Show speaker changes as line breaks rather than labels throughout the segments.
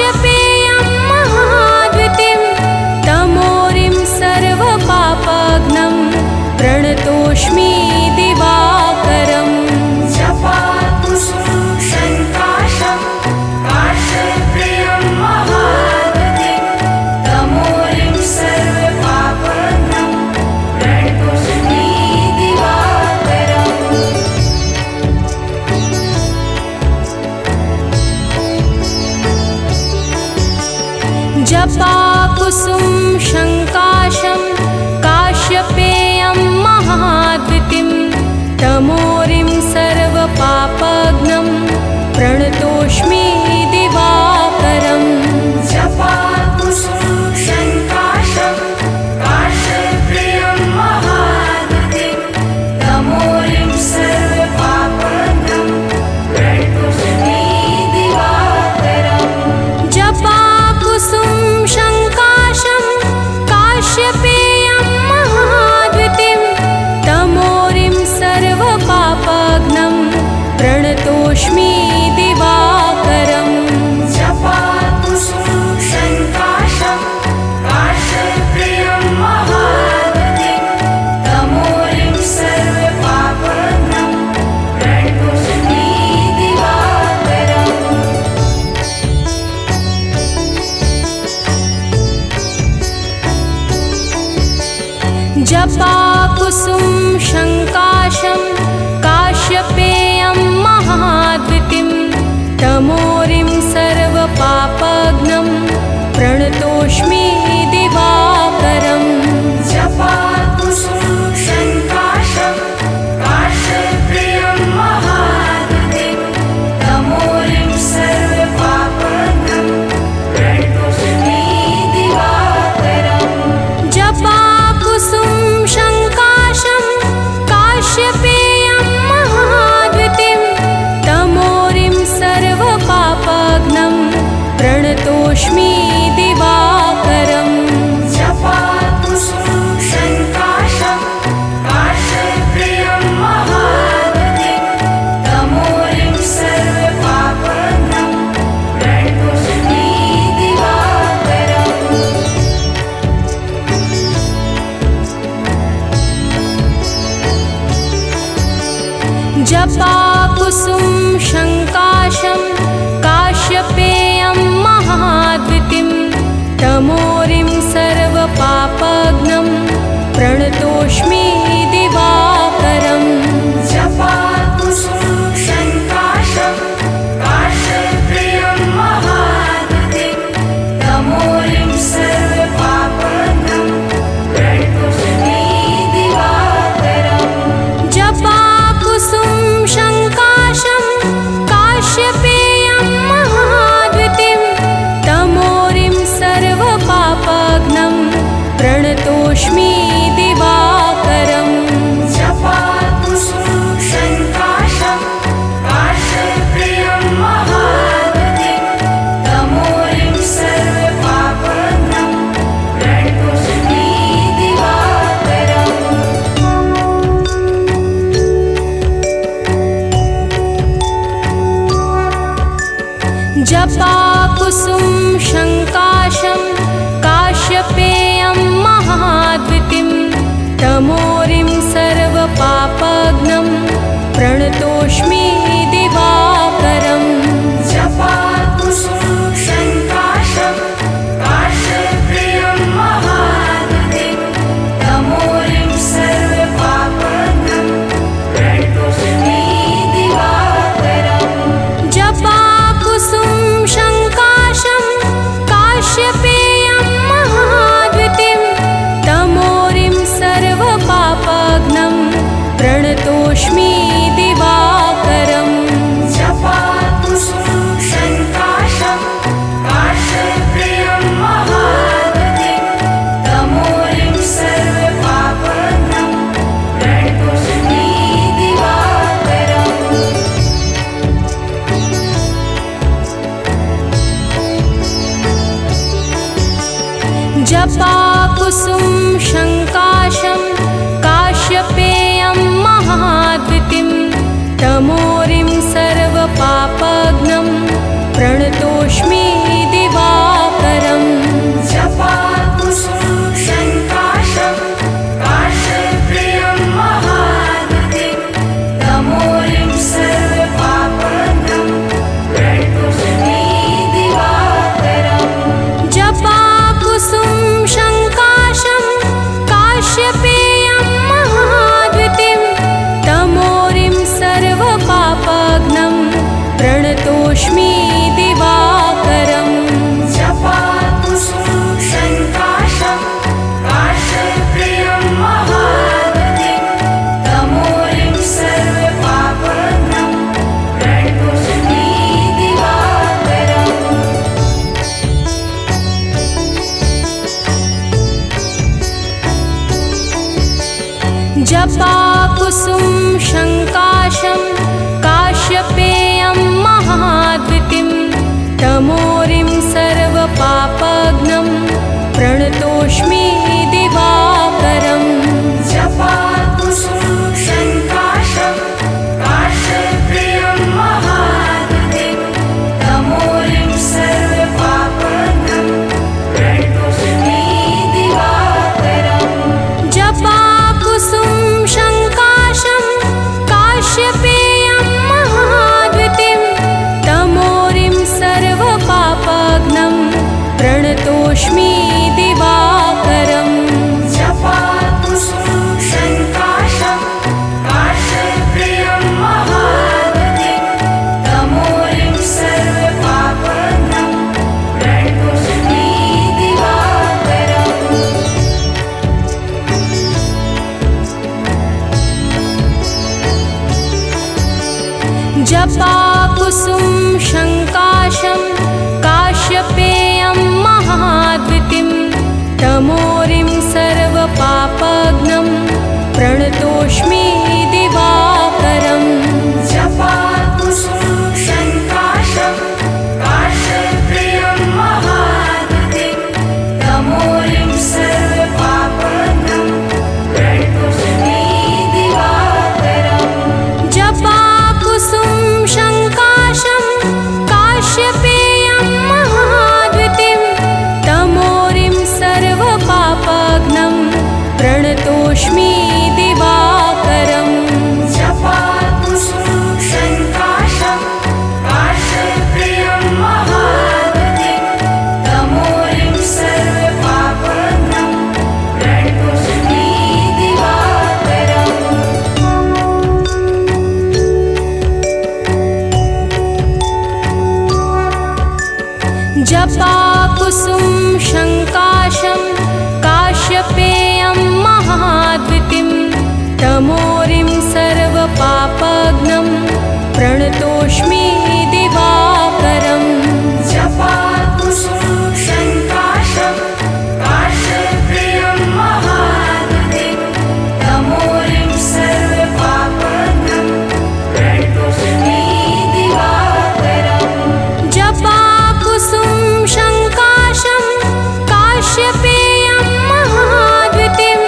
काश्यपेयं महाद्वितीं तमोरिं सर्वपापघ्नं प्रणतोऽस्मि दिवाकरम्
जपाकुसुमं शङ्काशं काश्यपेयं महाद्वितीं तमोरिं सर्वपापघ्नं प्रणतोऽस्मि दिवाकरम्
जपाकुसुम शङ्काशं काश्यपेयं महाद्वितीं तमोरिं सर्वपापघ्नं प्रणतोऽस्मि दिवाकरम्
जपाकुसुमं शङ्काशं काश्यपेयं महाद्वितीं तमोरिं सर्वपापघ्नं प्रणतोऽस्मि दिवाकरम्
जपाकुसुम शङ्काशं काश्यपेयं महाद्वितीं तमोरिं सर्वपापघ्नं प्रणतोऽस्मि दिवाकरम्
जपाकुसुमं शङ्काशं काश्यपेयं महाद्वितीं तमोरिं सर्वपापघ्नं प्रणतोऽस्मि दिवाकरम्
जपाकुसुम शङ्काशं काश्यपेयं महाद्वितीं तमोरिं सर्वपापघ्नं प्रणतोऽस्मि दिवाकरम्
जपाकुसुमं शङ्काशं काश्यपेयं महाद्वितीं तमोरिं सर्वपापघ्नं प्रणतोऽस्मि दिवाकरम्
जपाकुसुम शङ्काशं काश्यपेयं महाद्वितीं तमोरिं सर्वपापघ्नं प्रणतोऽस्मि दिवाकरम्
जपाकुसुमं शङ्काशं काश्यपेयं महाद्वितीं तमोरिं सर्वपापघ्नं प्रणतोऽस्मि दिवाकरम्
जपाकुसुम शङ्काशं काश्यपेयं महाद्वितीं तमोरिं सर्वपापघ्नं प्रणतोऽस्मि दिवाकरम्
जपाकुसुमं शङ्काशं काश्यपेयं महाद्वितीं तमोरिं सर्वपापघ्नं प्रणतोऽस्मि दिवाकरम्
जपाकुसुम शङ्काशं काश्यपेयं महाद्वितीं तमोरिं सर्वपापघ्नं प्रणतोऽस्मि दिवाकरम्
जपाकुसुमं शङ्काशं काश्यपेयं महाद्वितीं तमोरिं सर्वपापघ्नं प्रणतोऽस्मि दिवाकरम्
जपाकुसुम शङ्काशं काश्यपेयं महाद्वितीं तमोरिं सर्वपापघ्नं प्रणतोऽस्मि दिवाकरम्
जपाकुसुमं शङ्काशं काश्यपेयं महाद्वितीं तमोरिं सर्वपापघ्नं प्रणतोऽस्मि दिवाकरम्
जपाकुसुम शङ्काशं काश्यपेयं महाद्वितीं तमोरिं सर्वपापघ्नं प्रणतोऽस्मि दिवाकरम्
जपाकुसुमं शङ्काशं काश्यपेयं महाद्वितीं तमोरिं सर्वपापघ्नं प्रणतोऽस्मि दिवाकरम्
जपाकुसुम शङ्काशं काश्यपेयं महाद्वितीं प्रणतोऽस्मि दिवाकरम्
जपाकुसुमं शङ्काशं काश्यप्रियं महागतिं तमोरिं सर्वपापघ्नं प्रणतोऽस्मि दिवाकरम्
जपाकुसुम शङ्काशं काश्यपेयं महाद्वितिं तमोरिं सर्वपापघ्नं प्रणतोऽस्मि दिवाकरम्
जपाकुसुमं शङ्काशं काश्यप्रियं महागतिं तमोरिं सर्वपापघ्नं प्रणतोऽस्मि दिवाकरम्
जपाकुसुम शङ्काशं काश्यपेयं महाद्वितिं तमोरिं सर्वपापघ्नं प्रणतोऽस्मि दिवाकरम्
जपाकुसुमं शङ्काशं काश्यप्रियं महागतिं तमोरिं सर्वपापघ्नं प्रणतोऽस्मि दिवाकरम्
जपाकुसुम शङ्काशं काश्यपेयं महाद्वितिं तमोरिं सर्वपापघ्नं प्रणतोऽस्मि दिवाकरम्
जपाकुसुमं शङ्काशं काश्यप्रियं महागतिं तमोरिं सर्वपापघ्नं प्रणतोऽस्मि दिवाकरम्
जपाकुसुम शङ्काशं काश्यपेयं महाद्वितिं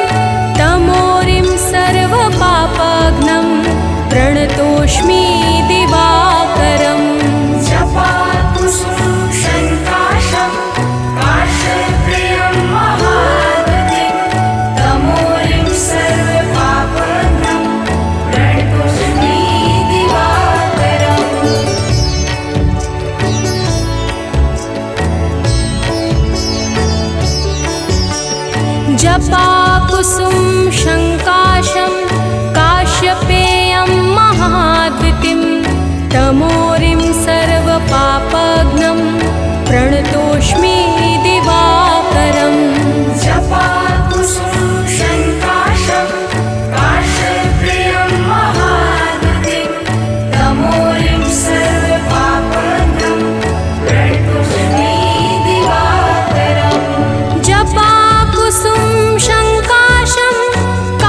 तमोरिं सर्वपापघ्नं प्रणतोऽस्मि दिवाकरम्
जपाकुसुमं शङ्काशं काश्यप्रियं महागतिं तमोरिं सर्वपापघ्नं प्रणतोऽस्मि दिवाकरम्
जपाकुसुम शङ्काशं काश्यपेयं महाद्वितिं तमोरिं सर्वपापघ्नं प्रणतोऽस्मि दिवाकरम्
जपाकुसुमं शङ्काशं काश्यप्रियं महागतिं तमोरिं सर्वपापघ्नं प्रणतोऽस्मि दिवाकरम्
जपाकुसुम शङ्काशं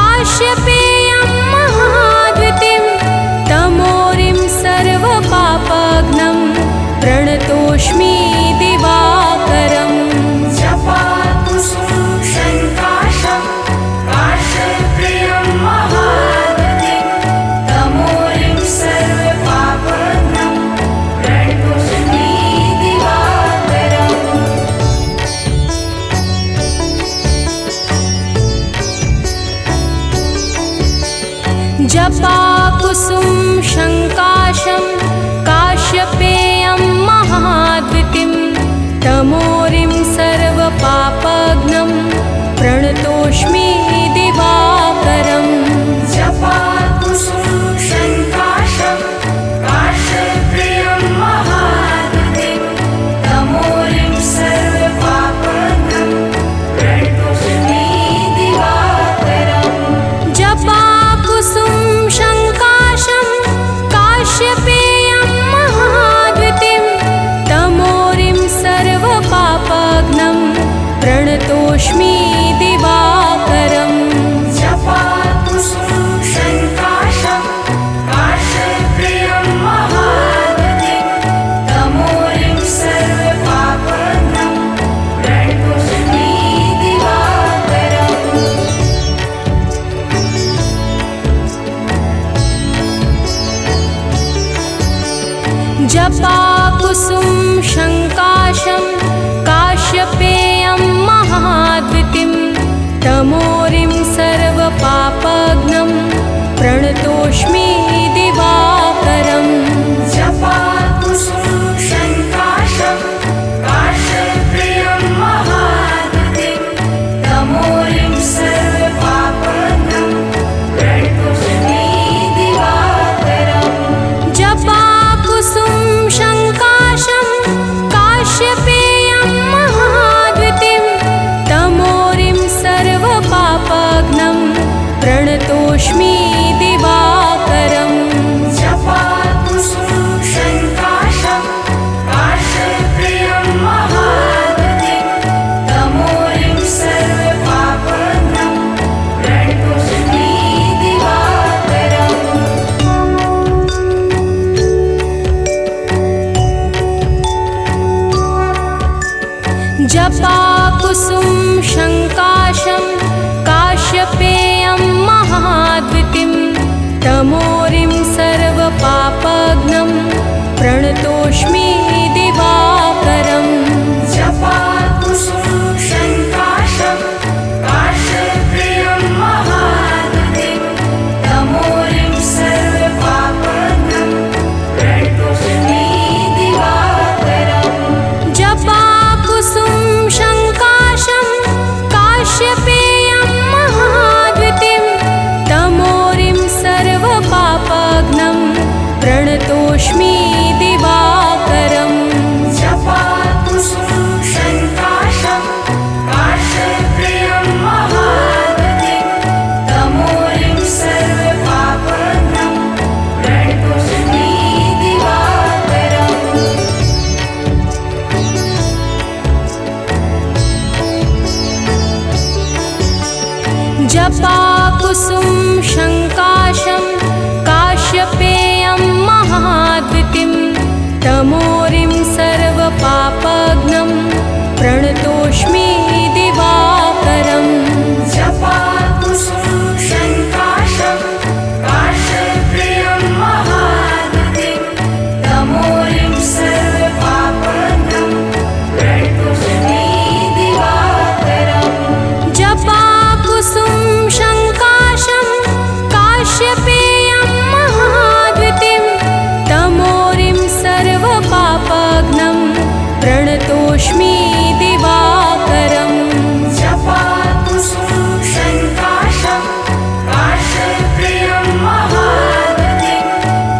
काश्यपेयं महाद्वितिं तमोरिं सर्वपापघ्नं प्रणतोऽस्मि दिवाकरम्
जपाकुसुमं शङ्काशं काश्यप्रियं महागतिं तमोरिं सर्वपापघ्नं प्रणतोऽस्मि दिवाकरम्
जपाकुसुम शङ्काशं काश्यपेयं महाद्वितिं तमोरिं सर्वपापघ्नं प्रणतोऽस्मि दिवाकरम्
जपाकुसुमं शङ्काशं काश्यप्रियं महागतिं तमोरिं सर्वपापघ्नं प्रणतोऽस्मि दिवाकरम्
जपाकुसुम शङ्काशं काश्यपेयं महाद्वितिं तमोरिं सर्वपापघ्नं प्रणतोऽस्मि दिवाकरम्
जपाकुसुम शङ्काशं काश्यप्रियं महाद्युतिं तमोरिं सर्वपापघ्नं प्रणतोऽस्मि दिवाकरम्
जपाकुसुम शङ्काशं काश्यपेयं महाद्युतिं तमोरिं सर्वपापघ्नं प्रणतोऽस्मि दिवाकरम्
जपाकुसुम शङ्काशं काश्यप्रियं महाद्युतिं तमोरिं सर्वपापघ्नं प्रणतोऽस्मि दिवाकरम्
जपाकुसुम शङ्काशं काश्यपेयं महाद्युतिं तमोरिं सर्वपापघ्नं प्रणतोऽस्मि दिवाकरम्
जपाकुसुम शङ्काशं काश्यप्रियं महाद्युतिं तमोरिं सर्वपापघ्नं प्रणतोऽस्मि दिवाकरम्
जपाकुसुम शङ्काशं काश्यपेयं महाद्युतिं तमोरिं सर्वपापघ्नं प्रणतोऽस्मि दिवाकरम्
जपाकुसुम शङ्काशं काश्यप्रियं महाद्युतिं तमोरिं सर्वपापघ्नं प्रणतोऽस्मि दिवाकरम्
जपाकुसुम शङ्काशं काश्यपेयं महाद्युतिं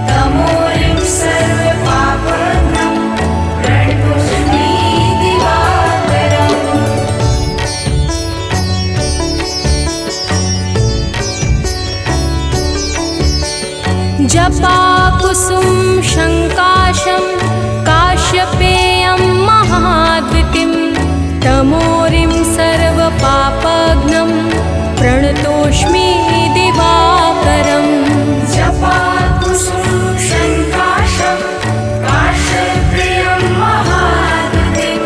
तमोरिं सर्वपापघ्नं प्रणतोऽस्मि दिवाकरम्
जपाकुसुम शङ्काशं काश्यप्रियं महाद्युतिं तमोरिं सर्वपापघ्नं प्रणतोऽस्मि दिवाकरम्
जपाकुसुम शङ्काशं काश्यपेयं महाद्युतिं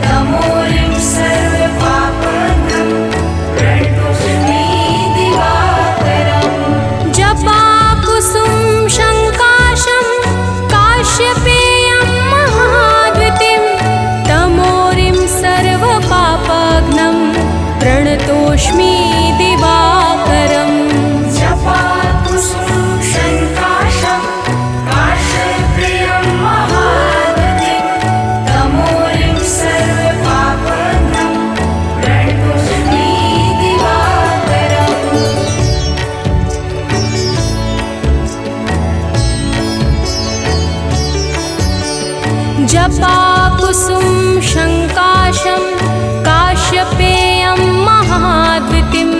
तमोरिं सर्वपापघ्नं प्रणतोऽस्मि दिवाकरम्
जपाकुसुम शङ्काशं काश्यप्रियं महाद्युतिं तमोरिं सर्वपापघ्नं प्रणतोऽस्मि दिवाकरम्
जपाकुसुम शङ्काशं काश्यपेयं महाद्युतिं तमोरिं सर्वपापघ्नं प्रणतोऽस्मि दिवाकरम्
जपाकुसुम शङ्काशं काश्यप्रियं महाद्युतिं तमोरिं सर्वपापघ्नं प्रणतोऽस्मि दिवाकरम्
जपाकुसुम शङ्काशं काश्यपेयं महाद्युतिं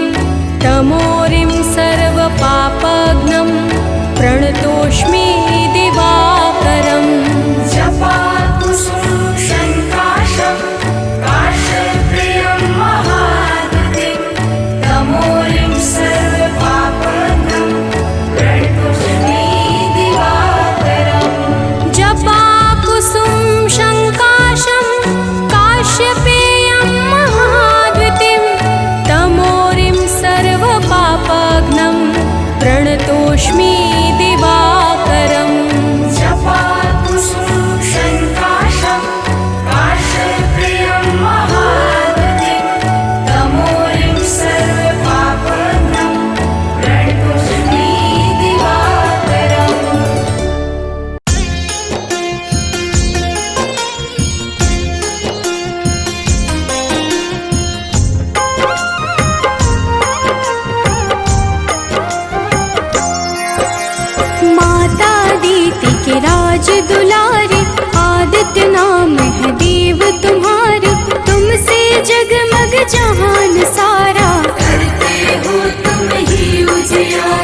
तमोरिं सर्वपापघ्नं प्रणतोऽस्मि दिवाकरम्
जपाकुसुम शङ्काशं काश्यप्रियं महाद्युतिं तमोरिं सर्वपापघ्नं प्रणतोऽस्मि दिवाकरम्
जपाकुसुम शङ्काशं काश्यपेयं महाद्युतिं तमोरिं सर्वपापघ्नं प्रणतोऽस्मि दिवाकरम्
जपाकुसुम शङ्काशं काश्यप्रियं महाद्युतिं तमोरिं सर्वपापघ्नं प्रणतोऽस्मि दिवाकरम्
के राज दुलारे, आदित्य नाम है देव तुम्हारे, तुमसे जगमग जहान सारा,
करते हो तुम ही उजियारा।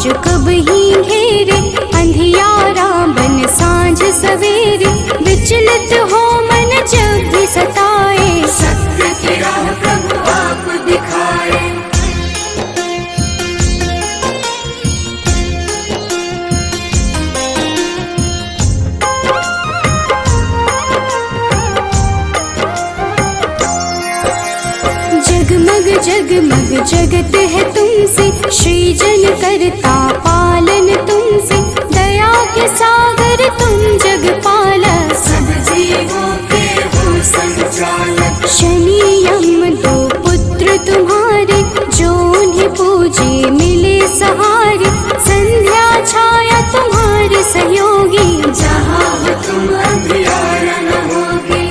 जो कब ही घेरे, अंधियारा बन सांझ सवेरे, विचलित हो मन जब भी सताए,
सत्य की राह प्रभु आप दिखाए।
जगमग जगमग जगत है तुमसे, सृजन करता पालन तुमसे, दया के सागर तुम जग पालक,
सब जीवों के हो संचालक।
शनि यम दो पुत्र तुम्हारे, जो उन्हें पूजे मिले सहारे, संध्या छाया तुम्हारे सहयोगी,
जहाँ हो तुम अंधियारा न होगी।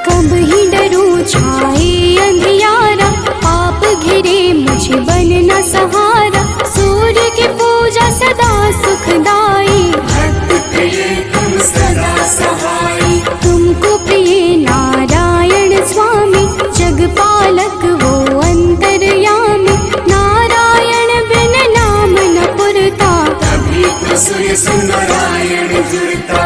कब ही डरूं छाए अंधियारा, पाप घिरे मुझे बनना सहारा, सूर्य की पूजा सदा सुखदाई,
भक्त प्रिय तुम सदा सहाई।
तुमको प्रिय नारायण स्वामी, जगपालक वो अंतर्यामी, नारायण बिन नाम न पुरता,
तभी तो सूर्य से नारायण जुड़ता।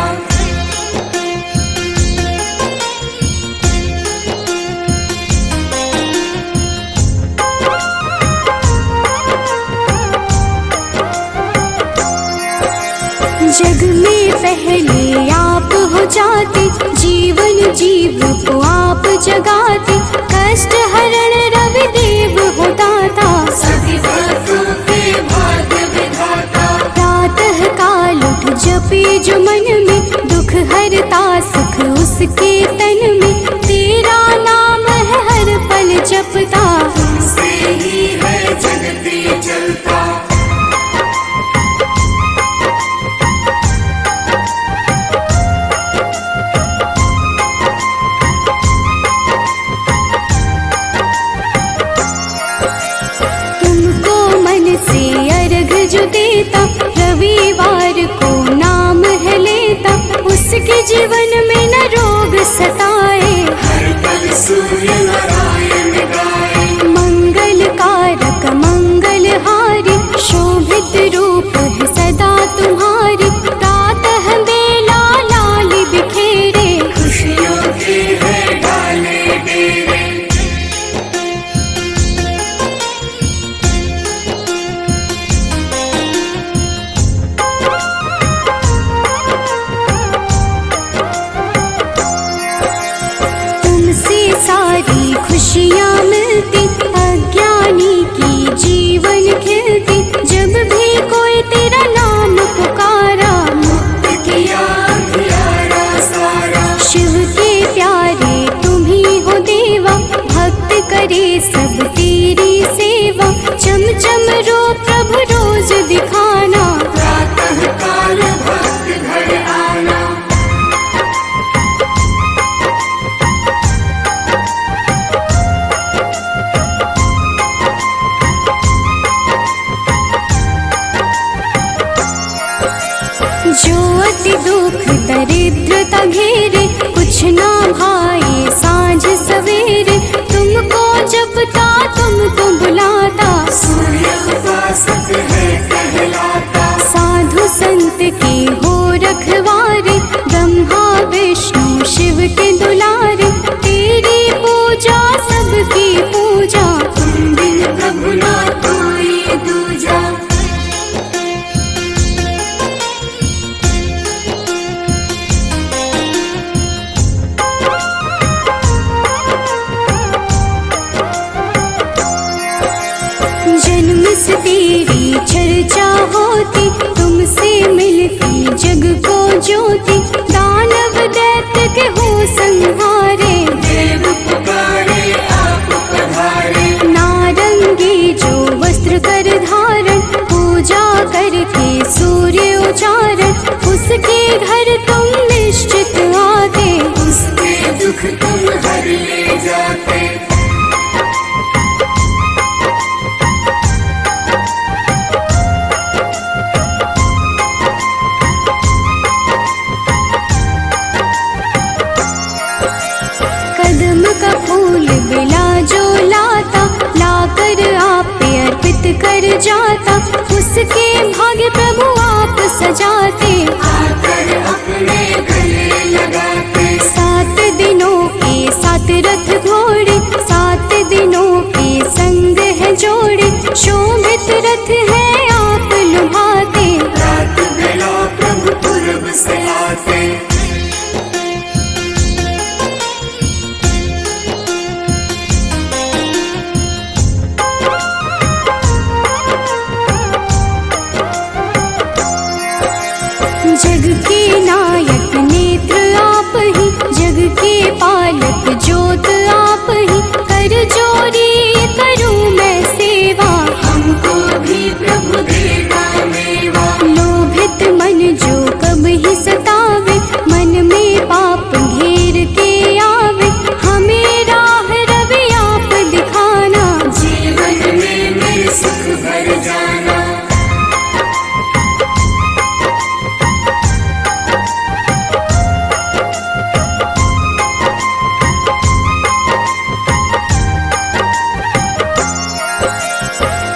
जग में पहले आप हो जाते, जीवन जीव को आप जगाते, कष्ट हरण रवि देव हो दाता,
सभी भक्तों के भाग्य विधाता।
प्रातः काल उठ जपे जो मन में, दुख हरता सुख उसके तन में, तेरा नाम है हर पल जपता,
तुमसे ही है जगती चलता।
तुमको मन से अर्घ जो देता, रविवार को नाम है लेता, उसके जीवन में न रोग सताए,
हर पल सूर्य नारायण गाए।
मंगल कारक मंगलहारी, शोभित रूप है सदा तुम्हारी, प्रातः बेला लाल बिखेरे,
खुशियों के है डाले डेरे।
तुमसे सारी खुशियाँ मिलती, अज्ञानी की जीवन खिलती, जब भी कोई तेरा नाम पुकारा,
मुक्त किया अंधियारा सारा।
शिव के प्यारे तुम ही हो देवा, भक्त करे सब तेरी सेवा, चम चम रो प्रभु रोज दिखाना,
प्रातः काल भक्त घर आना।
जो अति दुख दरिद्रता घेरे, कुछ ना भाए सांझ सवेरे, तुमको जपता तुमको बुलाता,
सूर्य उपासक है कहलाता।
साधु संत के हो रखवारे, ब्रह्मा विष्णु शिव के दुलारे, तेरी पूजा सबकी पूजा,
तुम बिन प्रभु ना कोई दूजा।
जाता, उसके भाग्य प्रभु आप सजाते।
आकर अपने गले लगाते।
7 दिनों के 7 रथ घोड़े, 7 दिनों के संग है जोड़े, शोभित रथ है आप लुभाते।
रात बेला प्रभु पूरब से आते।
जग के नायक नेत्र आप ही, जग के पालक ज्योत आप ही, कर जोरी करूं मैं सेवा।
हमको भी प्रभु देगा मेवा।
लोभित मन जो कब ही सतावे, मन में पाप घेर के आवे, हमें राह रवि आप दिखाना।
जीवन में मेरे सुख भर जाना।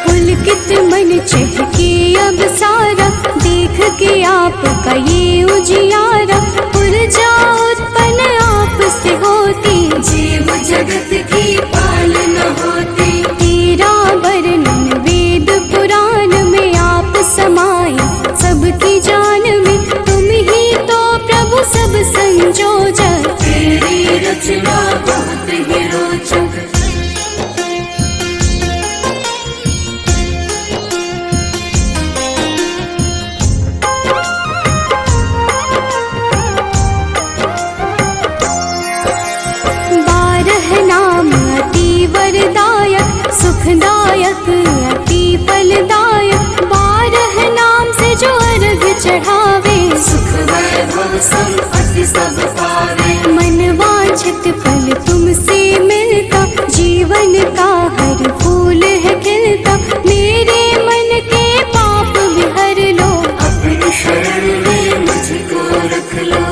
पुलकित मन चहके अब सारा, देख के आपका ये उजियारा। ऊर्जा उत्पन्न आप से होती,
जीव जगत की पालना होती।
तेरा वर्णन वेद पुराण में आप समाये, सबकी जान में तुम ही तो प्रभु सब संजोजक।
तेरी रचना बहुत ही रोचक।
सुखदायक अति फलदायक, 12 नाम से जो अर्घ चढ़ावे।
सुख वैभव संपत्ति सब पावे।
मन वांछित फल तुमसे मिलता, जीवन का हर फूल है खिलता। मेरे मन के पाप भी हर लो,
अपनी शरण में मुझको रख लो।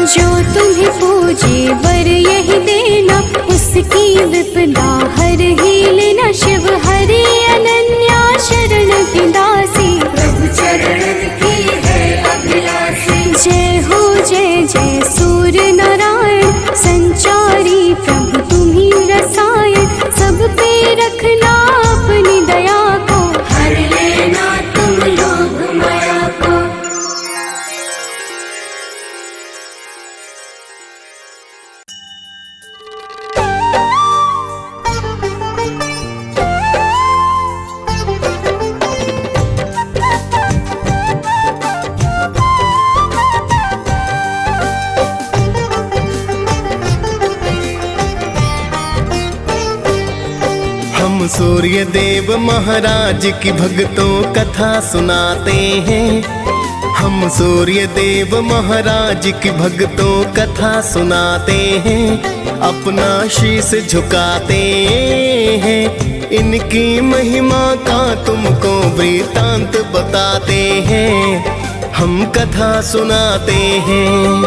जो तुम्हें पूजे वर यही देना, उसकी विपदा हर ही लेना। शिव हरि अनन्या शरण की दासी,
प्रभु चरणन की है अभिलाषी।
जय हो जय जय सूर्य नारायण, संचारी प्रभु तुम्ही रसायन। सब पे रखना अपनी दया को,
हर लेना तुम लोग माया को।
हम सूर्य देव महाराज की भक्तों कथा सुनाते हैं। हम सूर्य देव महाराज की भक्तों कथा सुनाते हैं। अपना शीश झुकाते हैं, इनकी महिमा का तुमको वृतांत बताते हैं। हम कथा सुनाते हैं।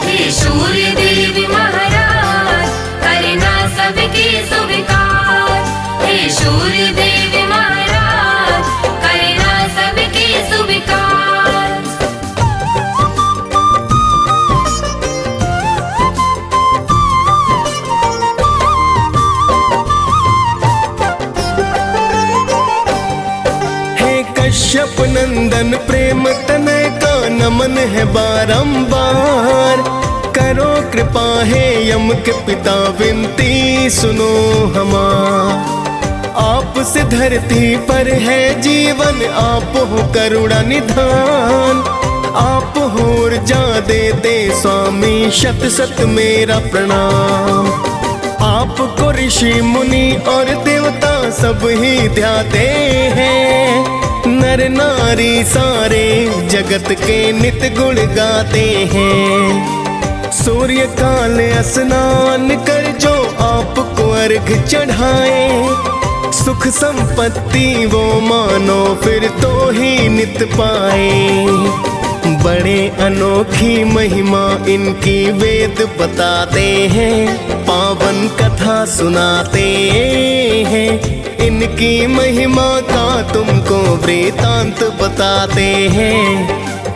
हे सूर्य देव महाराज, करना सबके स्वीकार। हे सूर्य देव महाराज, करना सबके स्वीकार।
हे कश्यप नंदन प्रेम तनय का नमन है बारंबार। करो कृपा है यम के पिता विनती सुनो हमार। आपसे धरती पर है जीवन, आप हो करुणा निधान। आप हो ऊर्जा देते स्वामी, शत शत मेरा प्रणाम। आपको ऋषि मुनि और देवता सब ही ध्याते हैं। नर नारी सारे जगत के नित गुण गाते हैं। सूर्य काल स्नान कर जो आपको अर्घ चढ़ाए, सुख संपत्ति वो मानो फिर तो ही नित पाए। बड़े अनोखी महिमा इनकी वेद बताते हैं, पावन कथा सुनाते हैं। इनकी महिमा का तुमको वृतांत बताते हैं,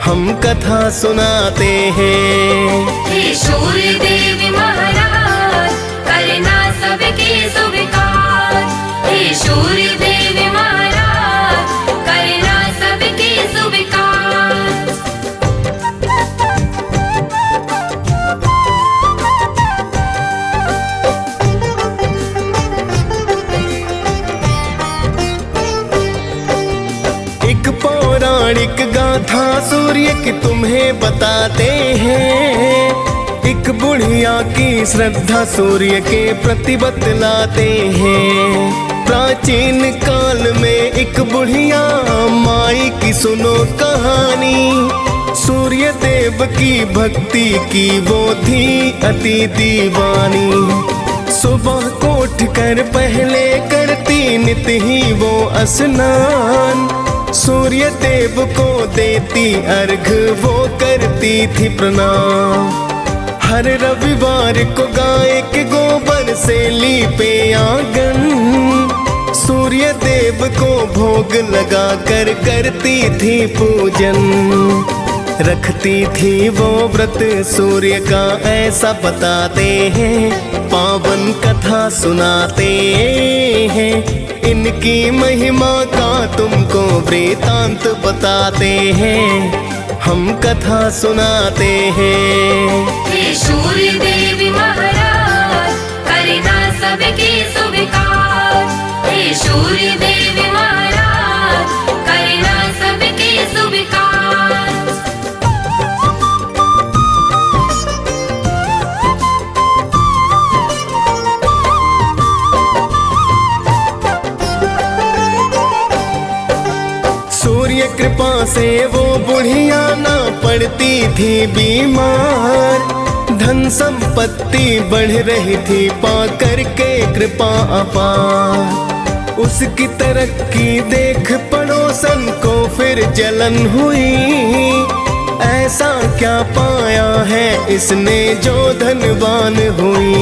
हम कथा सुनाते हैं।
हे सूर्य देव महाराज करना सबके स्वीकार। हे सूर्य देव महाराज करना सबके स्वीकार।
एक पौराणिक गाथा सूर्य की तुम्हें बताते हैं। एक बुढ़िया की श्रद्धा सूर्य के प्रति बतलाते हैं। प्राचीन काल में एक बुढ़िया माई की सुनो कहानी। सूर्य देव की भक्ति की वो थी अति दीवानी। सुबह को उठकर पहले करती नित ही वो स्नान। सूर्य देव को देती अर्घ वो करती थी प्रणाम। हर रविवार को गाय के गोबर से लीपे आंगन। सूर्य देव को भोग लगा कर करती थी पूजन। रखती थी वो व्रत सूर्य का ऐसा बताते हैं, पावन कथा सुनाते हैं। इनकी महिमा का तुमको वृतांत बताते हैं, हम कथा सुनाते हैं।
हे सूर्य देव महाराज करना सबके स्वीकार। हे सूर्य देव महाराज करना सबके स्वीकार।
सूर्य कृपा से वो बुढ़िया ना पड़ती थी बीमार। धन संपत्ति बढ़ रही थी पा करके कृपा अपार। उसकी तरक्की देख पड़ोसन को फिर जलन हुई। ऐसा क्या पाया है इसने जो धनवान हुई।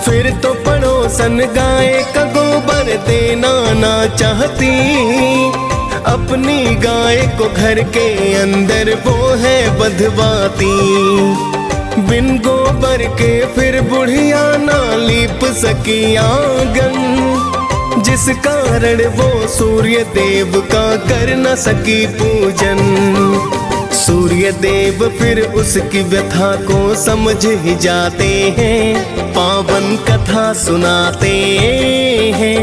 फिर तो पड़ोसन गाय का गोबर देना ना चाहती। अपनी गाय को घर के अंदर वो है बंधवाती। बिन गोबर के फिर बुढ़िया ना लीप सकी आंगन। जिस कारण वो सूर्य देव का कर न सकी पूजन। सूर्य देव फिर उसकी व्यथा को समझ ही जाते हैं, पावन कथा सुनाते हैं।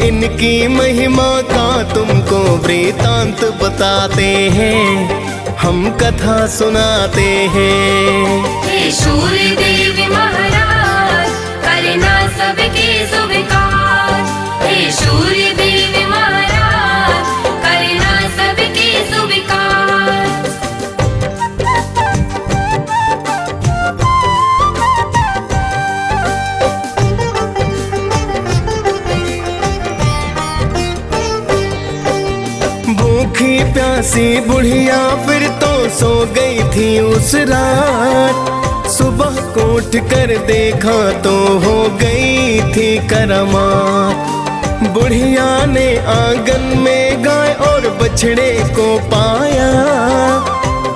इनकी महिमा का तुमको वृतांत बताते हैं, हम कथा सुनाते हैं।
हे सूर्य देव महाराज करना सबके स्वीकार। हे सूर्य देव महाराज करना सबके स्वीकार।
भूखी प्यासी बुढ़िया फिर तो सो गई थी उस रात। सुबह को उठ कर देखा तो हो गई थी करामात। बुढ़िया ने आंगन में गाय और बछड़े को पाया।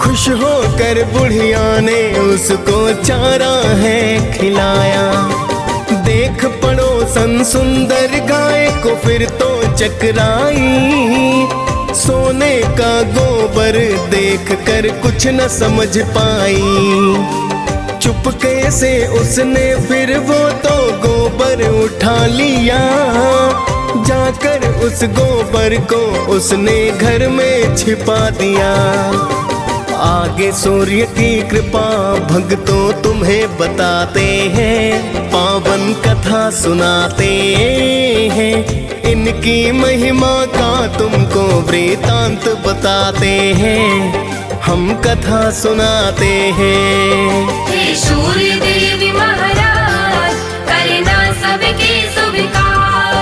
खुश होकर बुढ़िया ने उसको चारा है खिलाया। देख पड़ोसन सुंदर गाय को फिर तो चकराई। सोने का गोबर देख कर कुछ न समझ पाई। चुपके से उसने फिर वो तो गोबर उठा लिया। जाकर उस गोबर को उसने घर में छिपा दिया। आगे सूर्य की कृपा भक्तों तुम्हें बताते हैं, पावन कथा सुनाते हैं। इनकी महिमा का तुमको वृतांत बताते हैं, हम कथा सुनाते हैं।
हे सूर्य देव महाराज करना सबके स्वीकार।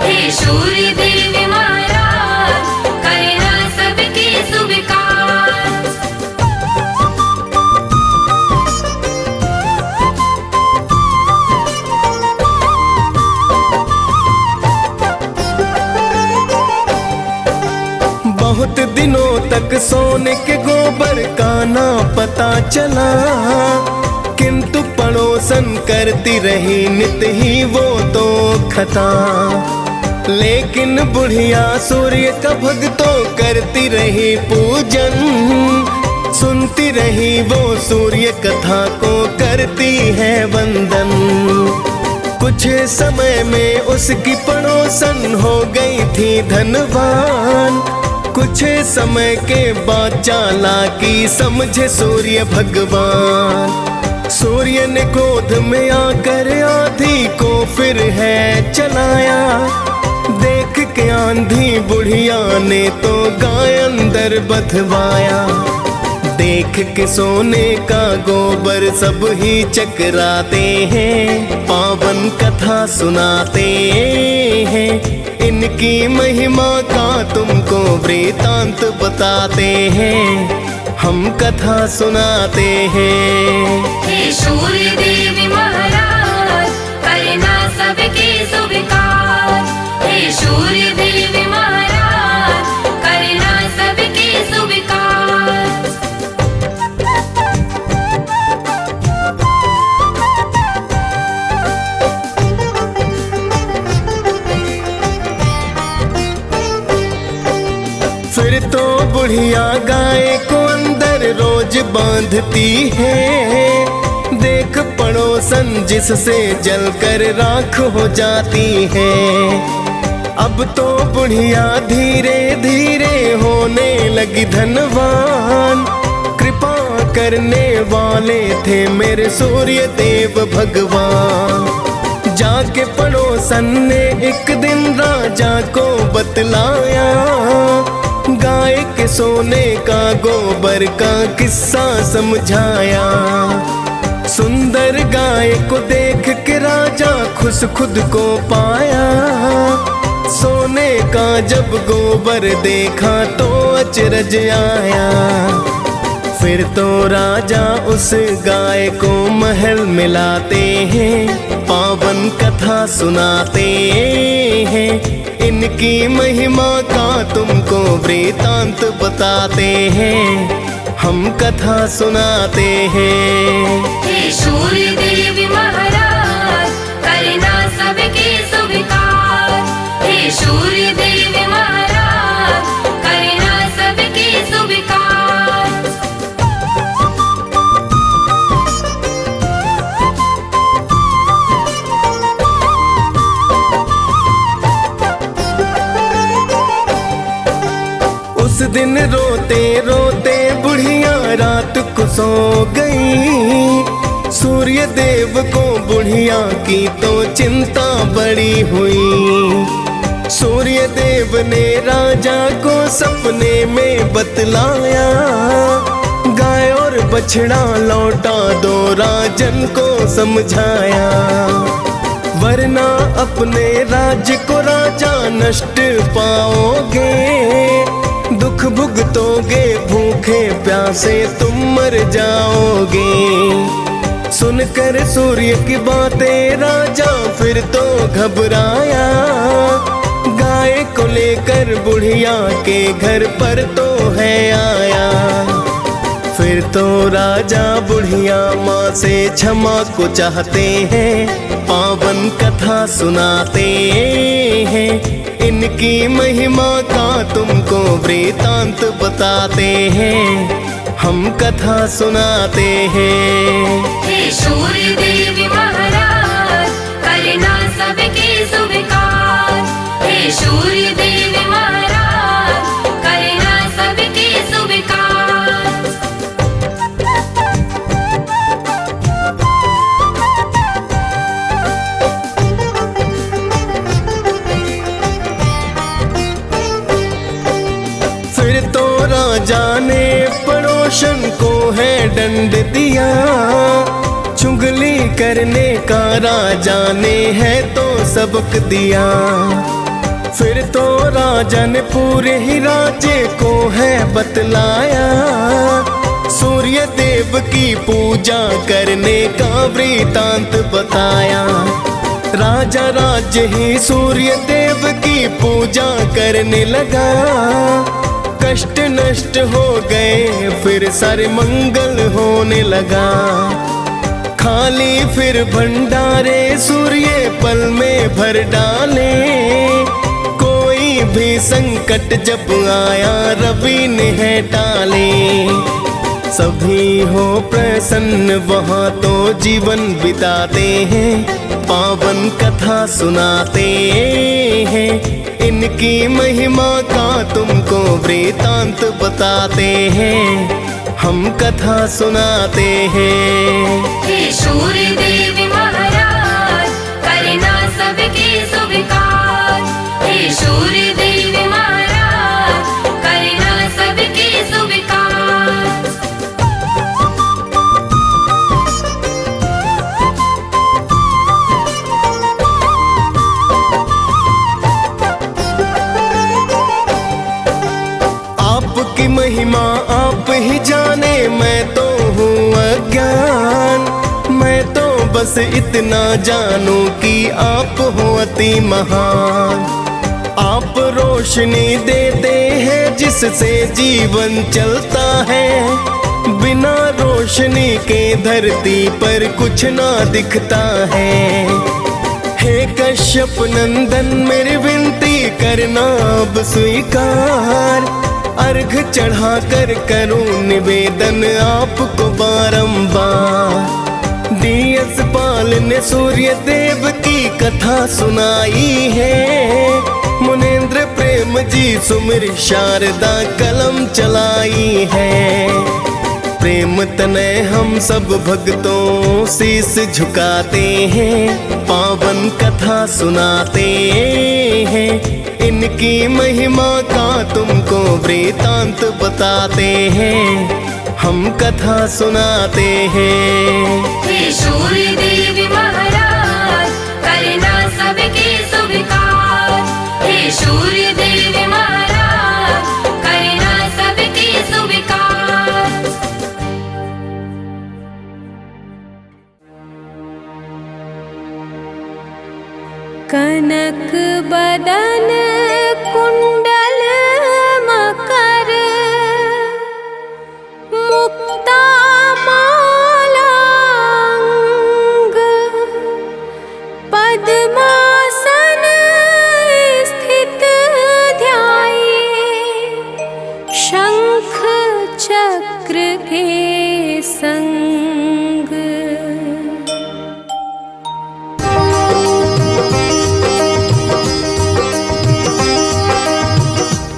हे सूर्य देव महाराज करना सबके सुविकार।
बहुत दिनों तक सोने के गोबर का ना पता चला, किंतु पड़ोसन करती रही नित ही वो तो खता। लेकिन बुढ़िया सूर्य का भक्तों करती रही पूजन, सुनती रही वो सूर्य कथा को करती है वंदन। कुछ समय में उसकी पड़ोसन हो गई थी धनवान, कुछ समय के बाद चालाकी समझे सूर्य भगवान। सूर्य ने क्रोध में आकर आंधी को फिर है चलाया, देख के आंधी बुढ़िया ने तो गाय अंदर बधवाया। देख के सोने का गोबर सब ही चकराते हैं, पावन कथा सुनाते हैं। इनकी महिमा का तुमको वृतांत बताते हैं, हम कथा सुनाते हैं।
हे सूर्य देव महाराज करना सबके सुविकार। हे सूर्य देव महाराज करना सबके सुविकार।
फिर तो बुढ़िया गाय को अंदर रोज बांधती है, देख पड़ोसन जिससे जलकर राख हो जाती है। अब तो बुढ़िया धीरे धीरे होने लगी धनवान, कृपा करने वाले थे मेरे सूर्य देव भगवान। जाके पड़ोसन ने एक दिन राजा को बतलाया, गाय के सोने का गोबर का किस्सा समझाया। सुंदर गाय को देख के राजा खुश खुद को पाया, सोने का जब गोबर देखा तो अचरज आया। फिर तो राजा उस गाय को महल मिलाते हैं, पावन कथा सुनाते हैं। इनकी महिमा का तुमको वृतांत बताते हैं, हम कथा सुनाते हैं।
हे सूर्य देव महाराज करना सबके सुविकार। हे सूर्य देव महाराज करना सबके सुविकार।
उस दिन रोते रोते बुढ़िया रात को सो गई। सूर्य देव को बुढ़िया की तो चिंता बड़ी हुई। सूर्य देव ने राजा को सपने में बतलाया, गाय और बछड़ा लौटा दो राजन को समझाया, वरना अपने राज्य को राजा नष्ट पाओगे। दुख भुगतोगे, भूखे प्यासे तुम मर जाओगे। सुनकर सूर्य की बातें राजा फिर तो घबराया, गाय को लेकर बुढ़िया के घर पर तो है आया। फिर तो राजा बुढ़िया माँ से क्षमा को चाहते हैं, पावन कथा सुनाते हैं। इनकी महिमा का तुमको वृतांत बताते हैं, हम कथा सुनाते हैं।
हे सूर्य देव महाराज करना सबके सुविकार। हे सूर्य देव महाराज करना सबके सुविकार।
फिर तो राजा ने पड़ोसन को है दंड दिया, चुगली करने का राजा ने है तो सबक दिया। फिर तो राजा ने पूरे ही राज्य को है बतलाया, सूर्य देव की पूजा करने का वृतांत बताया। राजा राज्य ही सूर्य देव की पूजा करने लगा, कष्ट नष्ट हो गए फिर सारे मंगल होने लगा। खाली फिर भंडारे सूर्य पल में भर डाले, कोई भी संकट जब आया रवि ने है टाले। सभी हो प्रसन्न वहाँ तो जीवन बिताते हैं, पावन कथा सुनाते हैं, इनकी महिमा का तुमको वृतांत बताते हैं, हम कथा सुनाते हैं।
हे सूर्य देव महाराज करना सबके स्वीकार, हे सूर्य देव महाराज करना सबके स्वीकार।
आपकी महिमा आप ही जाने, मैं तो हूँ अज्ञान। मैं तो बस इतना जानूं कि आप हो अति महान। आप रोशनी देते हैं जिससे जीवन चलता है, बिना रोशनी के धरती पर कुछ ना दिखता है। हे कश्यप नंदन मेरी विनती करना अब स्वीकार, अर्घ चढ़ा कर करूं निवेदन आपको बारंबार। डीएस पाल ने सूर्य देव की कथा सुनाई है, मुनेंद्र प्रेम जी सुमिर शारदा कलम चलाई है। प्रेम तनय हम सब भक्तों शीस झुकाते हैं, पावन कथा सुनाते हैं, इनकी महिमा का तुमको वृतांत बताते हैं, हम कथा सुनाते हैं।
हे सूर्य देव महाराज करना सबके स्वीकार, हे सूर्य देव महाराज करना सबके स्वीकार।
कनक बदन कुंडल मकर, मुक्ता माला अंग, पद्मासन स्थित ध्याये, शंख चक्र के संग।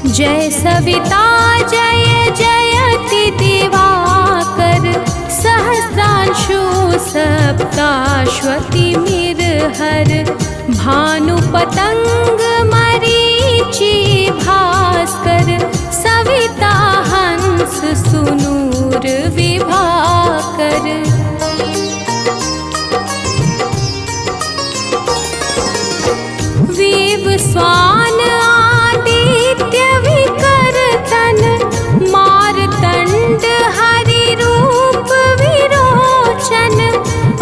जय सविता जय जयति दिवाकर, सहस्रांशु सप्ताश्वति मिरहर, भानु पतंग मरीचि भास्कर, सविता हंस सुनूर विभाकर। विव स्वान आदित्य विकर्तन, मारतंड हरि रूप विरोचन,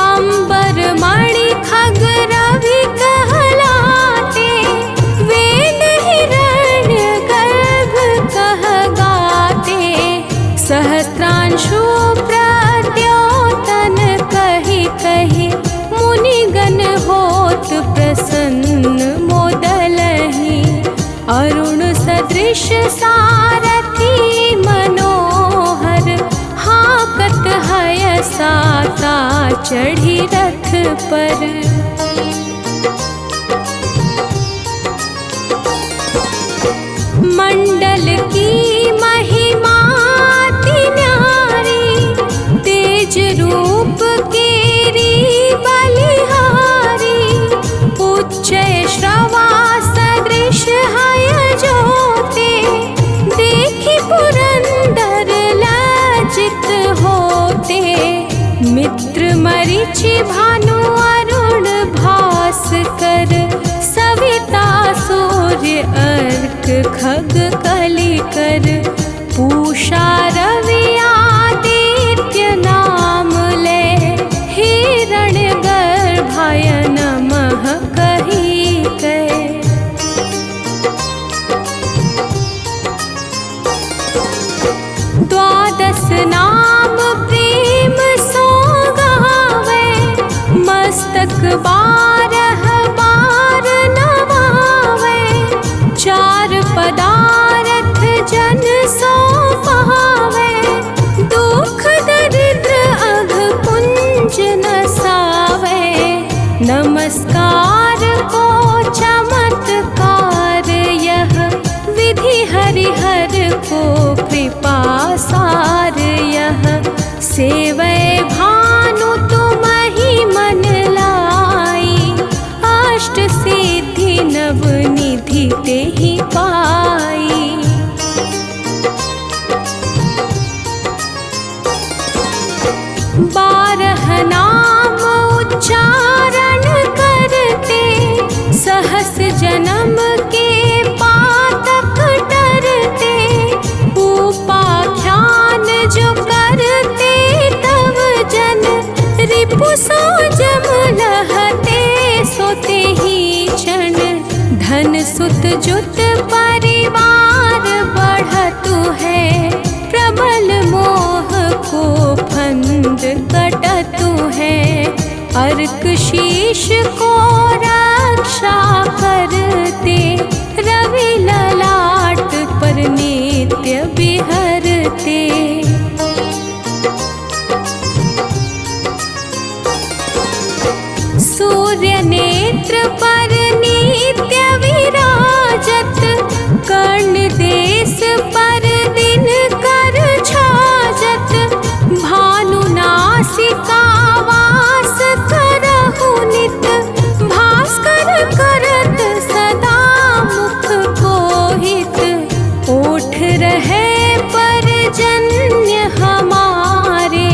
अंबर मणि खग रवि कहलाते, वेद हिरण्य गर्भ कह गाते, सहस्त्रांशु प्रद्योतन कहि कहि, मुनिगण होत प्रसन्न मोदलहि, अरुण सदृश सारथी मनोहर, हाकत हय साता चढ़ी रथ पर। मंडल की महिमा अति न्यारी, तेज रूप केरी बलिहारी, उच्च श्रवा सदृश हय ज्योते, देखि पुरंदर लज्जित होते, मित्र मरीचि भानु अरुण भास्कर, सविता सूर्य कर पूषा रवि आदित्य नाम ले हिरण गर्भाय नमः कही गए। द्वादश नाम प्रेम सो गावे मस्तक बारह बार नवावे। चार पदारथ जन सो पावे दुख दरिद्र अघ पुंज नसावे। नमस्कार को चमत्कार यह विधि हरिहर को कृपा सार यह। सेवै भानु तुम ही मन लाई अष्ट सिद्धि नव निधि तेहि पाई। बारह नाम उच्चारण करते सहस जन्म के पातक टरते। उपाख्यान जो करते तव जन रिपु सो जम लहते सोते ही क्षण। धन सुत जुत परिवार बढ़तु है प्रबल मोह को फंद कटतु है। अर्क शीश को रक्षा करते रवि ललाट पर नित्य बिहरते। सूर्य नेत्र पर नित्य विराजत कर्ण देश पर दिन कर छाजत। भानु नासिका वास करहु नित भास्कर करत सदा मुख को हित। ओठ रहे पर जन्य हमारे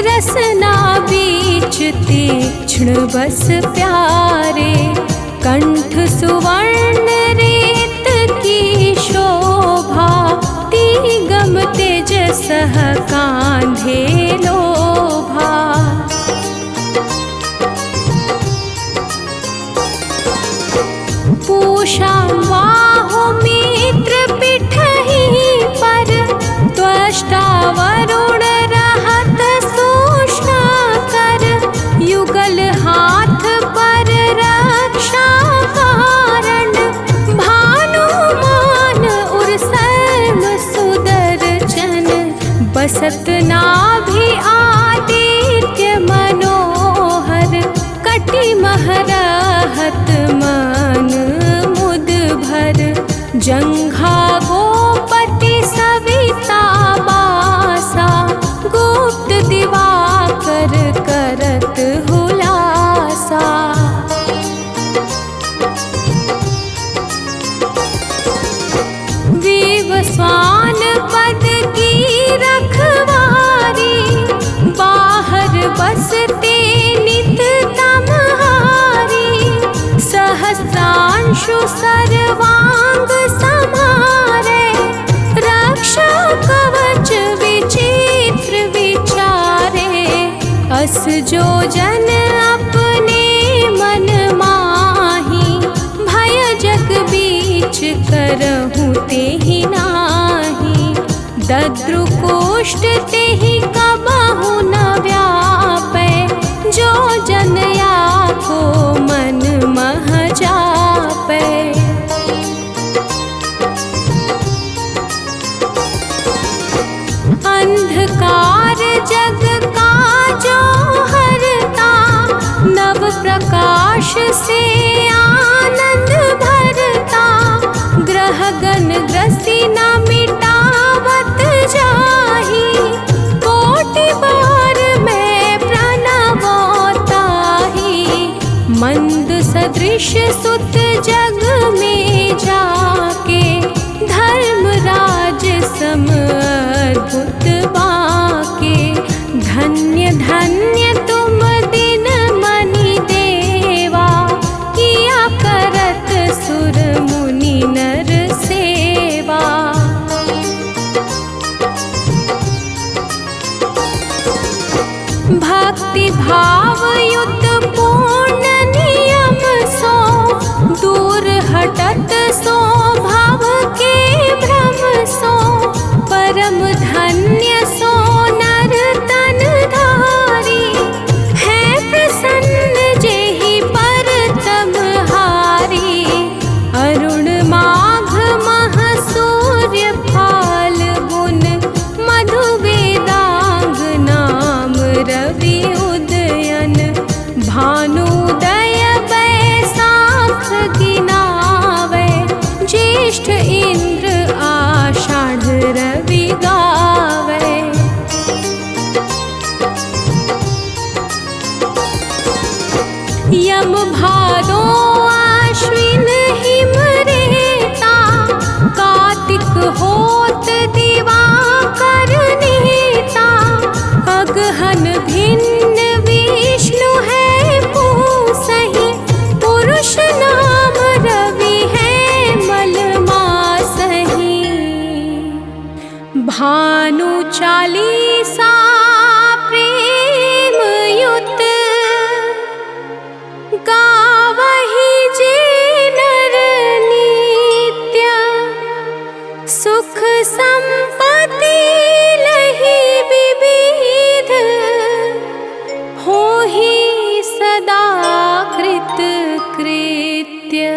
रसना बीच तीक्ष्ण बस प्यारे। कंठ सुवर्ण रेत की शोभा तिगम तेज सह कांधे लोभा। पूषा बाहु मित्र पिठहि पर त्वष्टा वरुण रहत सूक्ष्म कर। युगल हाथ पर रक्षा कारण भानुमान उर सर्व सुदर्शन। बसत नाभि आदित्य मनोहर कटि महरहत मन मुद भर। जंघा गोपति सविता बासा गुप्त दिवाकर करत हुलासा। विवस्वान पद की रखवारी बाहर बसते नित तमहारी। सहस्रांशु सर्वांग समारे रक्षा कवच विचित्र विचारे। अस जो जन अपने मन माही भय जग बीच करहु तेहि नाही। दद्रुकोष्ठ तेहि कबहु न व्यापै जो जन या को मन मह जापै। अंधकार जग का जो हरता नव प्रकाश से आनंद भरता। ग्रह गण ग्रसी न मिटावत जाही कोटि बार में प्रणवताही। मंद सदृश सुत जग में जाके धर्मराज सम अद्भुत बाके। धन्य धन्य तुम दिन मनि देवा किया। भक्ति भाव युत पूर्ण नियम सो दूर हटत सो भाव के भ्रम सो परम धन्य सो नर तन धारी है प्रसन्न जेहि पर तम हारी अरुण माघ मह सूर्य फाल्गुन मधु वेदांग नाम रवि उदयन भानुदय बैसाख गिनावे ज्येष्ठ इंद्र आषाढ़ रवि गावे। यम भादो आश्विन हिम रेता कार्तिक होत दिवाकर नेता अगहन भिन्न विष्णु है पूसहि पुरुष नाम रवि है मलमासहि भानु चालीसा प्रेम युत गावहि जे नर नित्य सुख संपत्ति लहि विविध होहि सदा कृत कृत्य।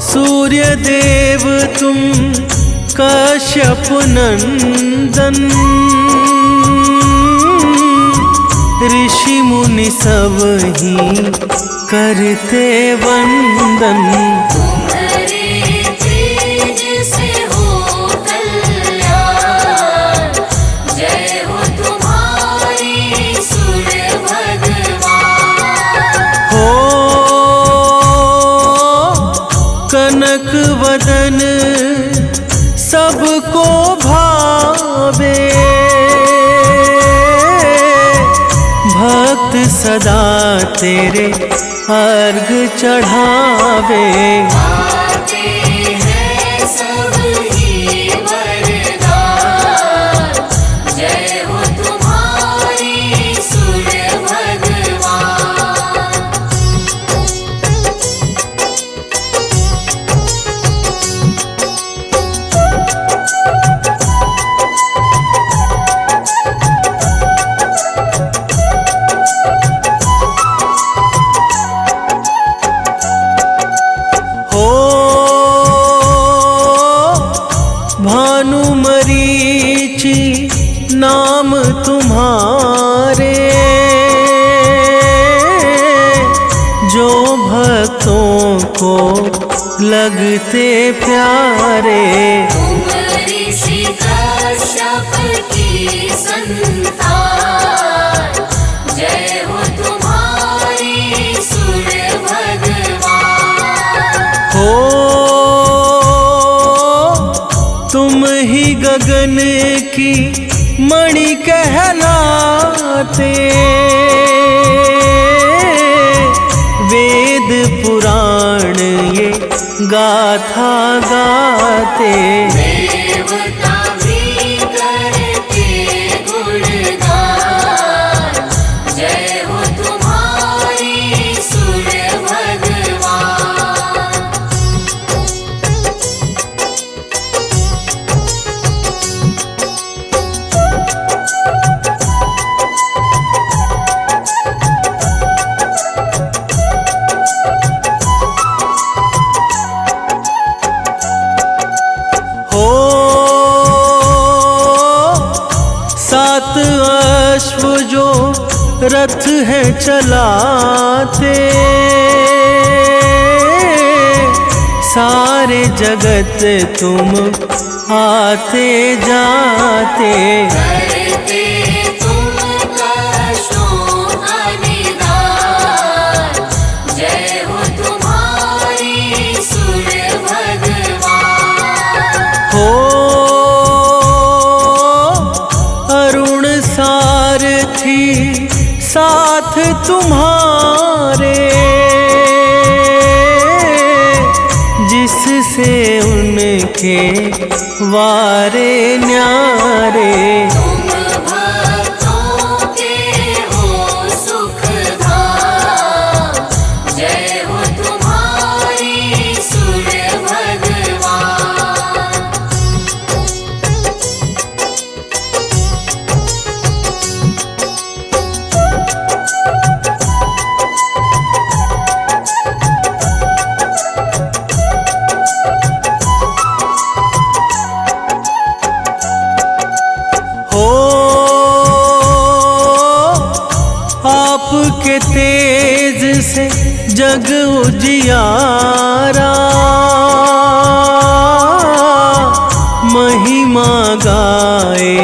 सूर्यदेव तुम कश्यप नंदन ऋषि मुनि सब ही करते वंदन।
तुम्हारे तेज से हो कल्याण जय हो तुम्हारी सूर्य भगवान।
हो कनक वदन सबको भावे भक्त सदा तेरे अर्घ चढ़ावे।
आते हैं सब ही वरदान जय हो तुम्हारी सूर्य भगवान।
भानुमरीचि नाम तुम्हारे जो भक्तों को लगते प्यारे।
तुम ऋषि कश्यप की संतान जय हो तुम्हारी सूर्य भगवान।
हो तुम ही गगन की मणि कहलाते वेद पुराण ये गाथा गाते।
देवता भी करते गुणगान जय हो तुम्हारी सूर्य भगवान।
रथ है चलाते सारे सारे जगत तुम आते जाते।
करते तुम कष्टों का निदान, जय हो तुम्हारी सूर्य भगवान।
हो अरुण सारथी साथ तुम्हारे, जिससे उनके वारे न्यारे।
तुम भक्तों के हो सुखधाम, जय हो तुम्हारी सूर्य भगवान।
हो आपके तेज से जग उजियारा, महिमा गाए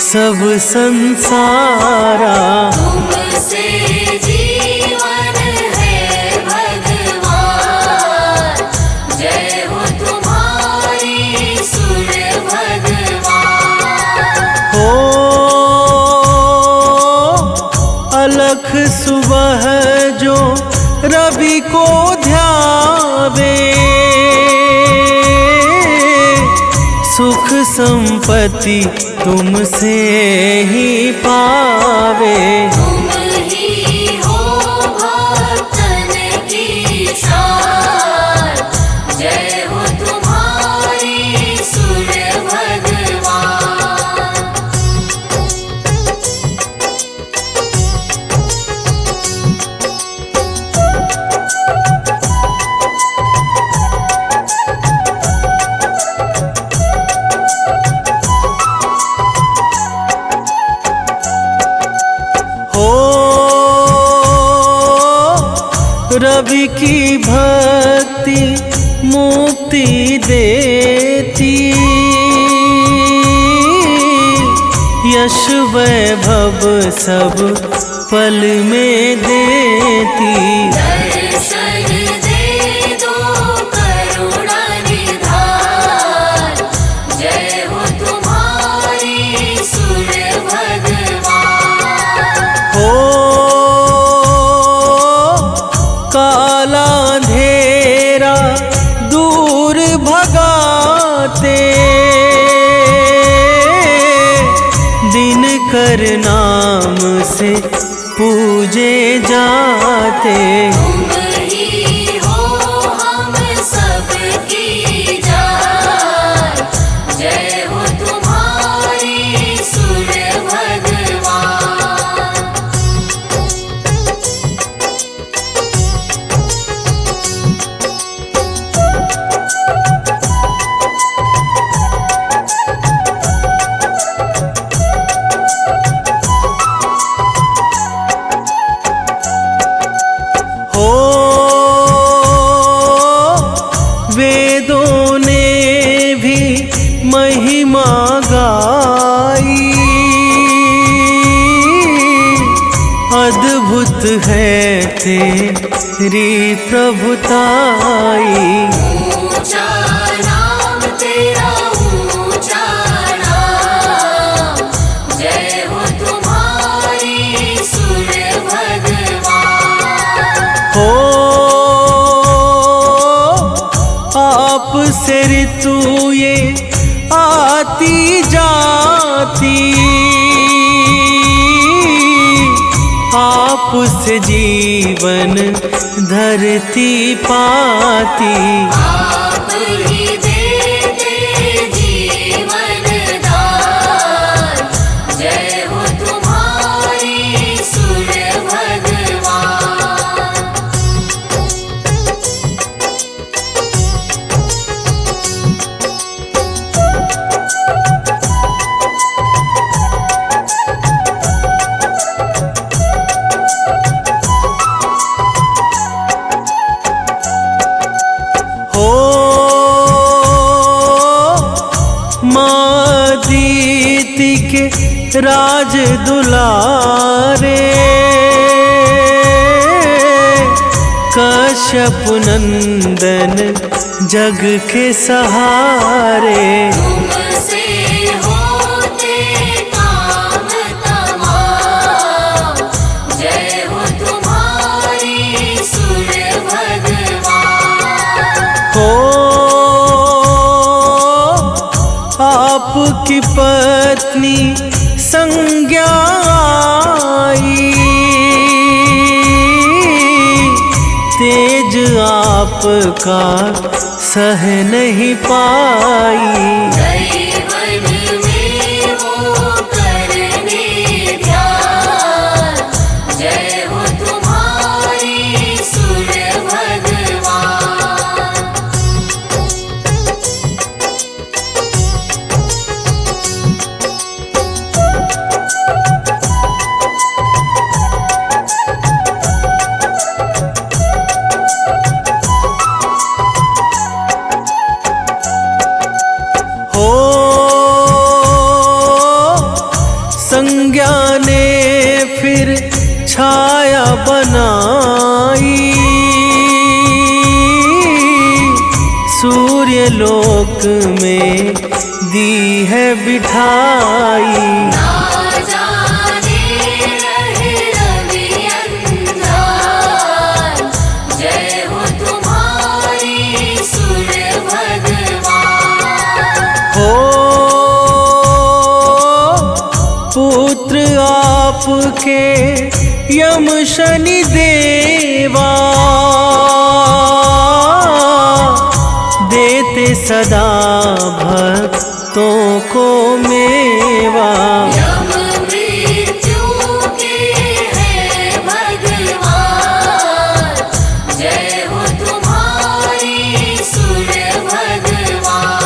सब संसारा।
तुमसे जीवन है भगवान, जय हो तुम्हारी सूर्य भगवान।
हो अलख सुबह जो रवि को ध्यावे, सुख संपत्ति तुमसे ही पावे।
तुम ही हो भक्तन की शान, जय हो तुम्हारी सूर्य भगवान।
हो रवि की भक्ति मुक्ति देती, यश वैभव सब पल में देती।
दर्शन दे दो करुणा निधान, जय हो तुम्हारी सूर्य भगवान।
हो काला अंधेरा दूर भगाते, दिन कर नाम से पूजे जाते।
तुम ही हो हम सबकी जान, जय हो तुम्हारी सूर्य भगवान।
हो वेदों ने भी महिमा गाई, अद्भुत है तेरी प्रभुताई।
ऊंचा नाम तेरा ऊंचा नाम, जय हो तुम्हारी सूर्य भगवान।
हो आप से ऋतु ये आती जाती, आप से जीवन धरती पाती।
आप ही देते जीवन दान, जय हो तुम्हारी सूर्य भगवान।
हो कीर्ति के राज दुलारे, कश्यप नंदन जग के सहारे।
तुमसे होते काम तमाम, जय हो तुम्हारी सूर्य भगवान।
हो आपकी पत्नी संज्ञा आई, तेज आपका सह नहीं पाई।
दैवन में वो करने ध्यान, जय हो तुम्हारी सूर्य भगवान।
हो संज्ञा ने फिर छाया बनाई, सूर्य लोक में दी है बिठाई।
ना जाने रहे रवि अंधार, जय हो तुम्हारी सूर्य भगवान।
हो पुत्र आपके यम शनि देवा, देते सदा भक्तों को मेवा।
यम मृत्यु के हैं भगवान, जय हो तुम्हारी सूर्य भगवान।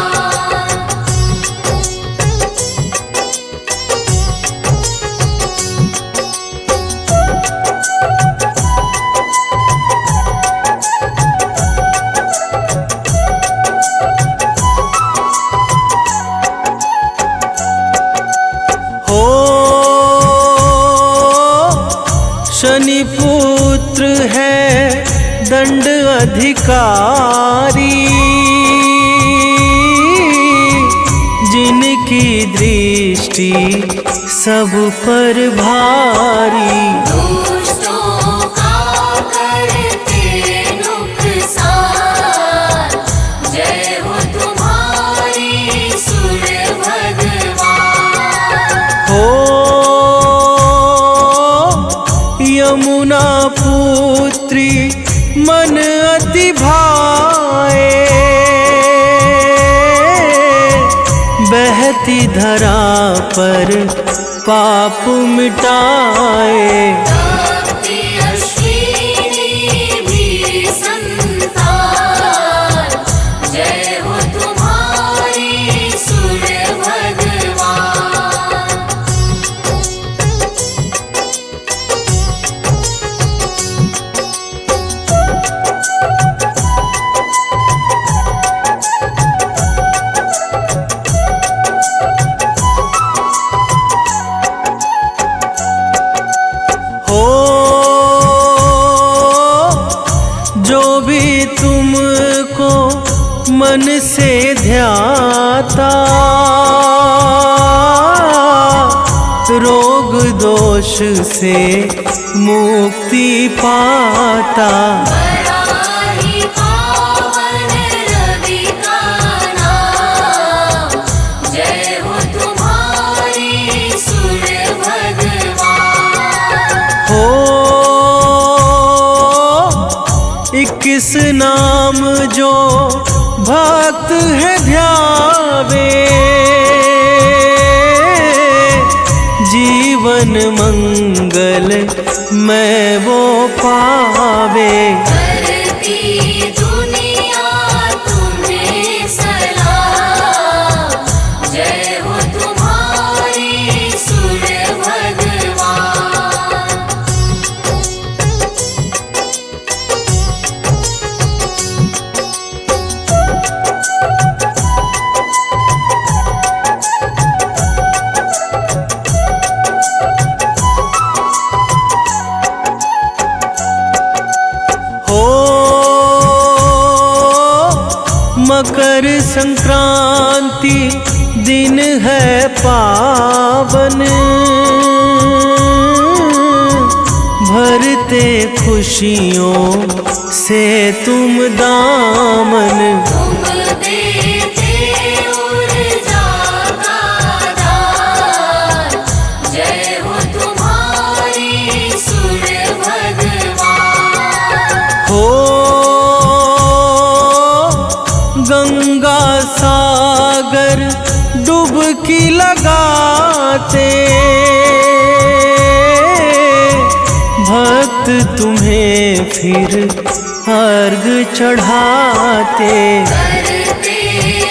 हो शनि पुत्र है दंड अधिकारी, जिनकी दृष्टि सब पर भारी।
दुष्टों का करते नुकसान, जय हो तुम्हारी सूर्य भगवान।
हो यमुना पुत्री मन अति भाए, बहती धरा पर पाप मिटाए।
भक्ति अश्विनी भी संतान, जय हो तुम्हारी सूर्य भगवान।
हो जो भी तुमको मन से ध्याता, रोग दोष से मुक्ति पाता।
बड़ा ही पावन रवि का नाम, जय हो तुम्हारी सूर्य भगवान।
हो 21 नाम जो भक्त है ध्यावे, जीवन मंगल मैं वो पावे।
करती दुनिया तुम्हें सलाम, जय हो तुम्हारी सूर्य भगवान।
संक्रांति दिन है पावन, भरते खुशियों से तुम दामन।
तुम देते ऊर्जा का दान, जय हो तुम्हारी सूर्य भगवान।
हो गंगा सागर डुबकी लगाते, भक्त तुम्हें फिर अर्घ चढ़ाते।
करते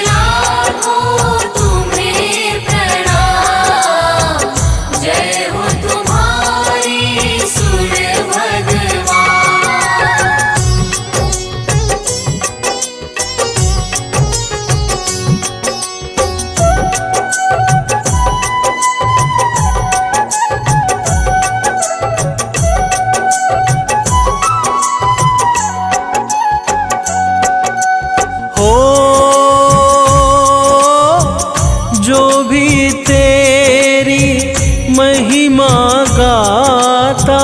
लाखों तुम्हें प्रणाम, जय हो तुम्हारी सूर्य भगवान।
हो जो भी तेरी महिमा गाता,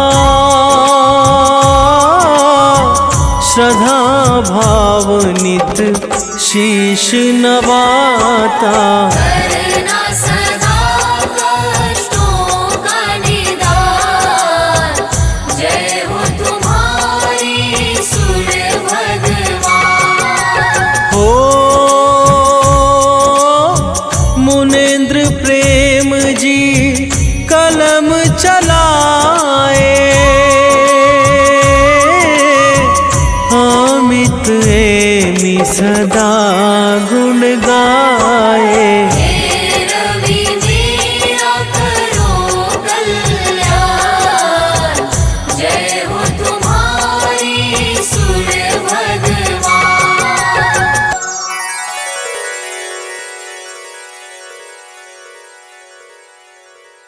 श्रद्धा भाव नित शीश नवाता।
करना सदा कष्टों का निदान, जय हो तुम्हारी सूर्य भगवान।
हो मुनेन्द्र प्रेम जी कलम चलाए, अमित एमि सदा गुण गाए।